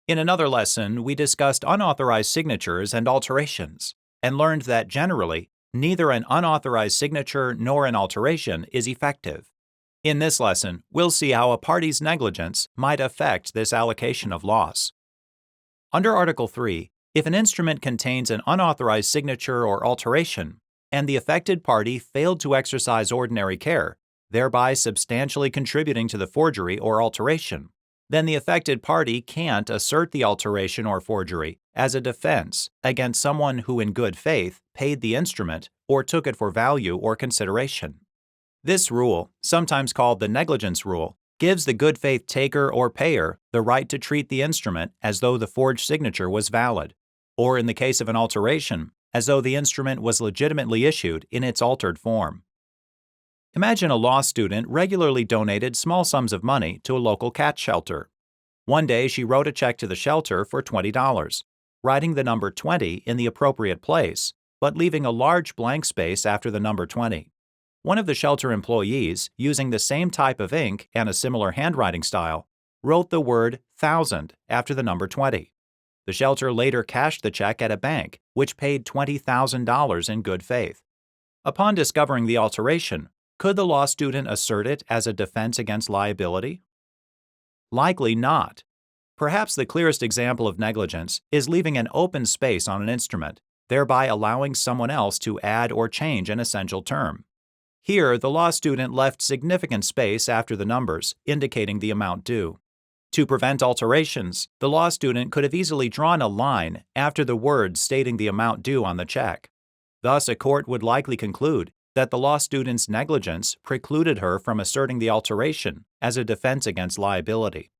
In another lesson, we discussed unauthorized signatures and alterations, and learned that generally, neither an unauthorized signature nor an alteration is effective. In this lesson, we'll see how a party's negligence might affect this allocation of loss. Under Article 3, if an instrument contains an unauthorized signature or alteration, and the affected party failed to exercise ordinary care, thereby substantially contributing to the forgery or alteration, then the affected party can't assert the alteration or forgery as a defense against someone who in good faith paid the instrument or took it for value or consideration. This rule, sometimes called the negligence rule, gives the good faith taker or payer the right to treat the instrument as though the forged signature was valid, or in the case of an alteration, as though the instrument was legitimately issued in its altered form. Imagine a law student regularly donated small sums of money to a local cat shelter. One day she wrote a check to the shelter for $20, writing the number 20 in the appropriate place, but leaving a large blank space after the number 20. One of the shelter employees, using the same type of ink and a similar handwriting style, wrote the word 1,000 after the number 20. The shelter later cashed the check at a bank, which paid $20,000 in good faith. Upon discovering the alteration, could the law student assert it as a defense against liability? Likely not. Perhaps the clearest example of negligence is leaving an open space on an instrument, thereby allowing someone else to add or change an essential term. Here, the law student left significant space after the numbers, indicating the amount due. To prevent alterations, the law student could have easily drawn a line after the words stating the amount due on the check. Thus, a court would likely conclude that the law student's negligence precluded her from asserting the alteration as a defense against liability.